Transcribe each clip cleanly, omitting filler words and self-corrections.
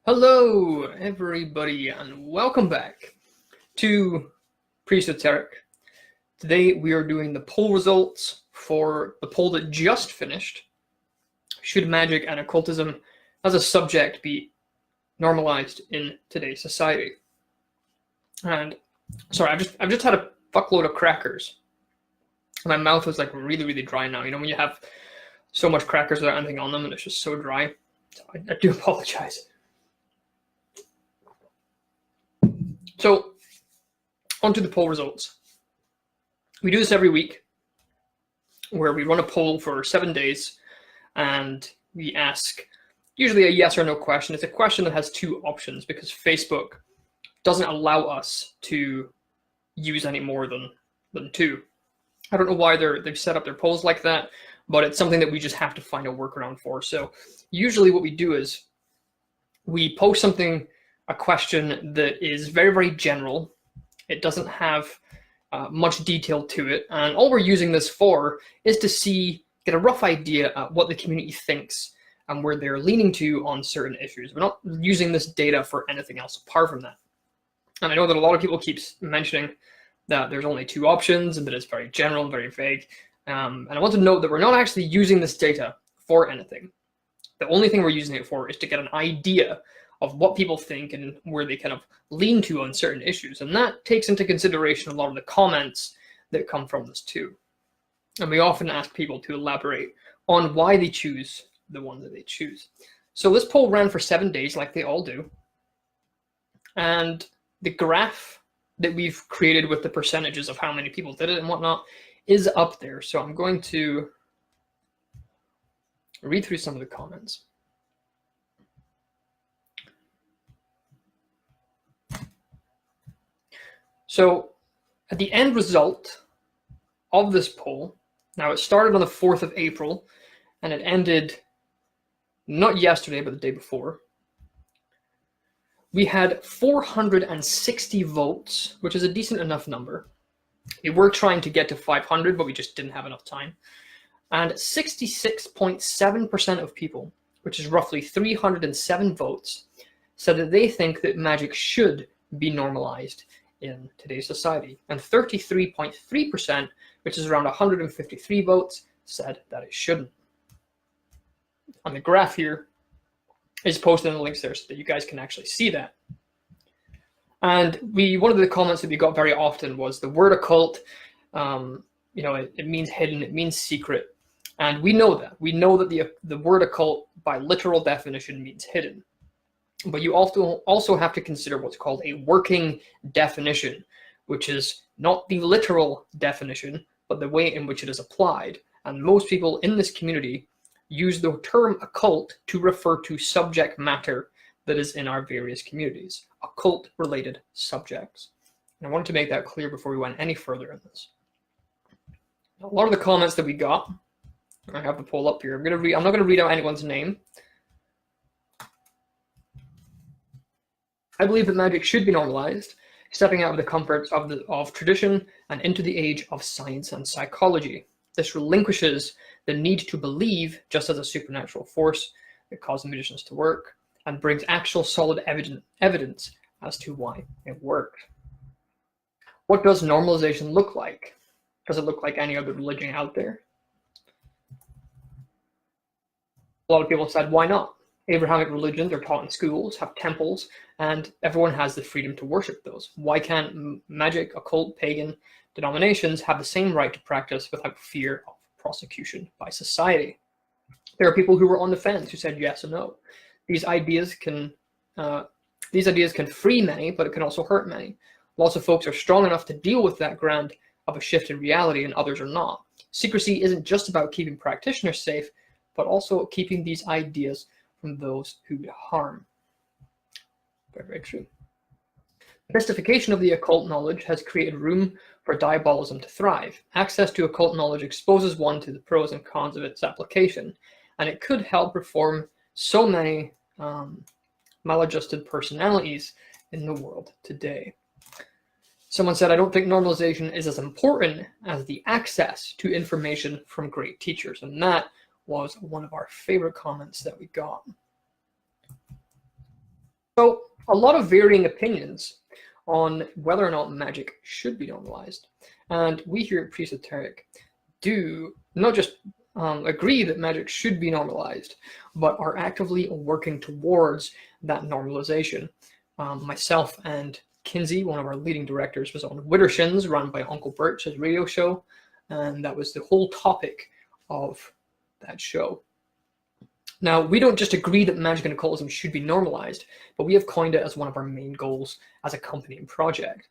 Hello, everybody, and welcome back to Presoteric. Today we are doing the poll results for the poll that just finished. Should magic and occultism as a subject be normalized in today's society? And sorry, I've just had a fuckload of crackers. My mouth is like really dry now. You know when you have so much crackers without anything on them and it's just so dry. So I do apologize. So, onto the poll results. We do this every week, where we run a poll for 7 days, and we ask usually a yes or no question. It's a question that has two options because Facebook doesn't allow us to use any more than two. I don't know why they've set up their polls like that, but it's something that we just have to find a workaround for. So usually what we do is we post a question that is very general. It doesn't have much detail to it, and all we're using this for is to get a rough idea of what the community thinks and where they're leaning to on certain issues. We're not using this data for anything else apart from that. And I know that a lot of people keep mentioning that there's only two options and that it's very general and very vague. And I want to note that we're not actually using this data for anything. The only thing we're using it for is to get an idea of what people think and where they kind of lean to on certain issues. And that takes into consideration a lot of the comments that come from this too. And we often ask people to elaborate on why they choose the one that they choose. So this poll ran for 7 days like they all do. And the graph that we've created with the percentages of how many people did it and whatnot is up there. So I'm going to read through some of the comments. So at the end result of this poll, now it started on the 4th of April and it ended not yesterday, but the day before. We had 460 votes, which is a decent enough number. We were trying to get to 500, but we just didn't have enough time. And 66.7% of people, which is roughly 307 votes, said that they think that magic should be normalized in today's society, and 33.3%, which is around 153 votes, said that it shouldn't. On the graph here is posted in the links there so that you guys can actually see that. And one of the comments that we got very often was the word occult. It means hidden, it means secret, and we know that. We know that the word occult by literal definition means hidden. But you also have to consider what's called a working definition, which is not the literal definition, but the way in which it is applied. And most people in this community use the term occult to refer to subject matter that is in our various communities, occult-related subjects. And I wanted to make that clear before we went any further in this. A lot of the comments that we got, I have the poll up here. I'm not going to read out anyone's name. I believe that magic should be normalized, stepping out of the comforts of tradition and into the age of science and psychology. This relinquishes the need to believe just as a supernatural force that caused the magicians to work and brings actual solid evidence as to why it worked. What does normalization look like? Does it look like any other religion out there? A lot of people said, why not? Abrahamic religions are taught in schools, have temples, and everyone has the freedom to worship those. Why can't magic, occult, pagan denominations have the same right to practice without fear of prosecution by society? There are people who were on the fence who said yes and no. These ideas can free many, but it can also hurt many. Lots of folks are strong enough to deal with that ground of a shift in reality, and others are not. Secrecy isn't just about keeping practitioners safe, but also keeping these ideas from those who would harm. Very true. The mystification of the occult knowledge has created room for diabolism to thrive. Access to occult knowledge exposes one to the pros and cons of its application, and it could help reform so many maladjusted personalities in the world today. Someone said, I don't think normalization is as important as the access to information from great teachers, and that was one of our favorite comments that we got. So a lot of varying opinions on whether or not magic should be normalized. And we here at Presoteric do not just agree that magic should be normalized, but are actively working towards that normalization. Myself and Kinsey, one of our leading directors, was on Widdershins, run by Uncle Birch's radio show, and that was the whole topic of that show. Now, we don't just agree that magic and occultism should be normalized, but we have coined it as one of our main goals as a company and project.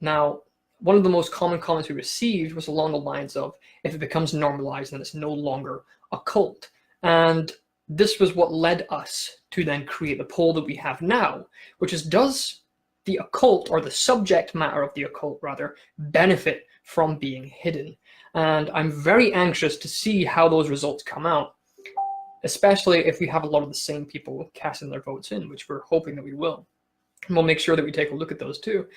Now, one of the most common comments we received was along the lines of, if it becomes normalized, then it's no longer a cult. And this was what led us to then create the poll that we have now, which is, does the occult, or the subject matter of the occult rather, benefit from being hidden? And I'm very anxious to see how those results come out, especially if we have a lot of the same people casting their votes in, which we're hoping that we will. And we'll make sure that we take a look at those too,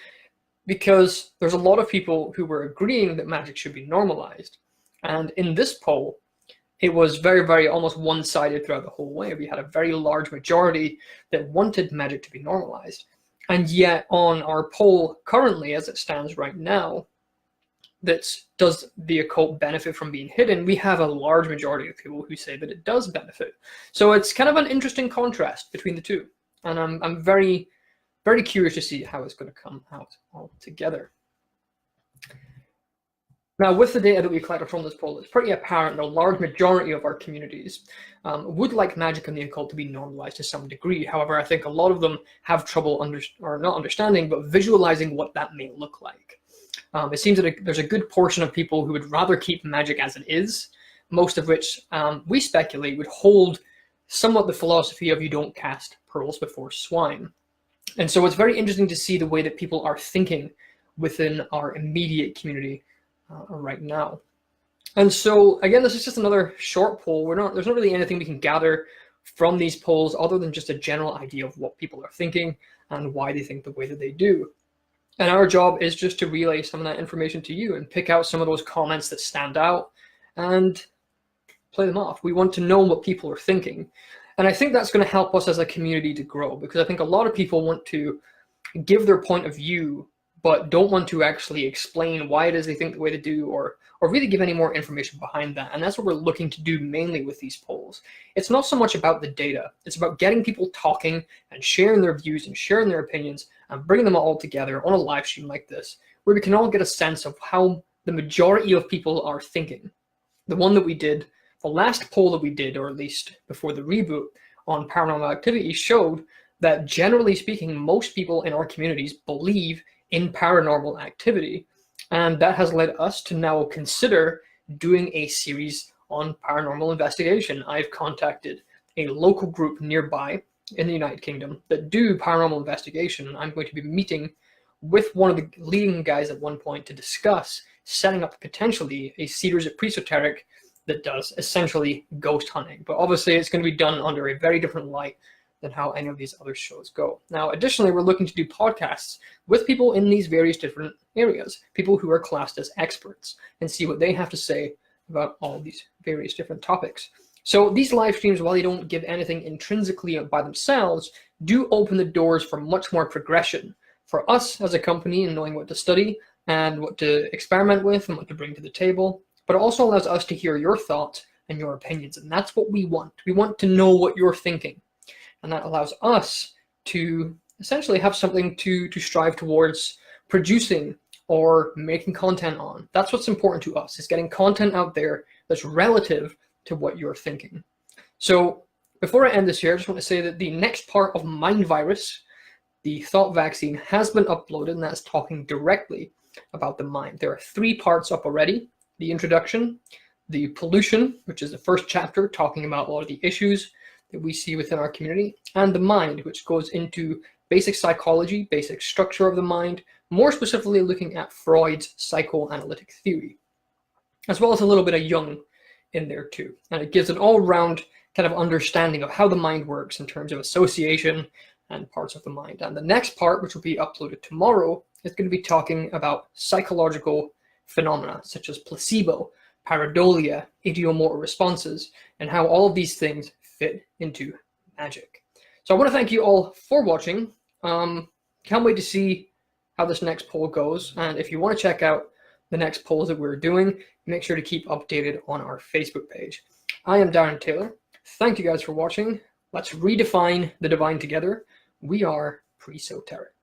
because there's a lot of people who were agreeing that magic should be normalized. And in this poll, it was very, very almost one-sided throughout the whole way. We had a very large majority that wanted magic to be normalized. And yet on our poll currently, as it stands right now, that's, does the occult benefit from being hidden? We have a large majority of people who say that it does benefit. So it's kind of an interesting contrast between the two. And I'm very, very curious to see how it's going to come out all together. Now, with the data that we collected from this poll, it's pretty apparent that a large majority of our communities would like magic and the occult to be normalized to some degree. However, I think a lot of them have trouble not understanding, but visualizing what that may look like. It seems that there's a good portion of people who would rather keep magic as it is, most of which we speculate would hold somewhat the philosophy of you don't cast pearls before swine. And so it's very interesting to see the way that people are thinking within our immediate community right now. And so again, this is just another short poll. There's not really anything we can gather from these polls other than just a general idea of what people are thinking and why they think the way that they do. And our job is just to relay some of that information to you and pick out some of those comments that stand out and play them off. We want to know what people are thinking. And I think that's going to help us as a community to grow, because I think a lot of people want to give their point of view, but don't want to actually explain why it is they think the way they do, or really give any more information behind that. And that's what we're looking to do mainly with these polls. It's not so much about the data. It's about getting people talking and sharing their views and sharing their opinions and bringing them all together on a live stream like this, where we can all get a sense of how the majority of people are thinking. The one that we did, the last poll that we did, or at least before the reboot on paranormal activity, showed that generally speaking, most people in our communities believe in paranormal activity. And that has led us to now consider doing a series on paranormal investigation. I've contacted a local group nearby in the United Kingdom that do paranormal investigation, and I'm going to be meeting with one of the leading guys at one point to discuss setting up potentially a series of Presoteric that does essentially ghost hunting. But obviously it's going to be done under a very different light than how any of these other shows go. Now, additionally, we're looking to do podcasts with people in these various different areas, people who are classed as experts, and see what they have to say about all of these various different topics. So these live streams, while they don't give anything intrinsically by themselves, do open the doors for much more progression for us as a company in knowing what to study and what to experiment with and what to bring to the table. But it also allows us to hear your thoughts and your opinions, and that's what we want. We want to know what you're thinking. And that allows us to essentially have something to strive towards producing or making content on. That's what's important to us, is getting content out there that's relative to what you're thinking. So before I end this here, I just want to say that the next part of Mind Virus, the thought vaccine, has been uploaded, and that's talking directly about the mind. There are 3 parts up already: the introduction, the pollution, which is the first chapter talking about a lot of the issues that we see within our community, and the mind, which goes into basic psychology, basic structure of the mind, more specifically looking at Freud's psychoanalytic theory, as well as a little bit of Jung in there too. And it gives an all-round kind of understanding of how the mind works in terms of association and parts of the mind. And the next part, which will be uploaded tomorrow, is going to be talking about psychological phenomena such as placebo, pareidolia, idiomotor responses, and how all of these things fit into magic. So I want to thank you all for watching. Can't wait to see how this next poll goes. And if you want to check out the next polls that we're doing, make sure to keep updated on our Facebook page. I am Darren Taylor. Thank you guys for watching. Let's redefine the divine together. We are Presoteric.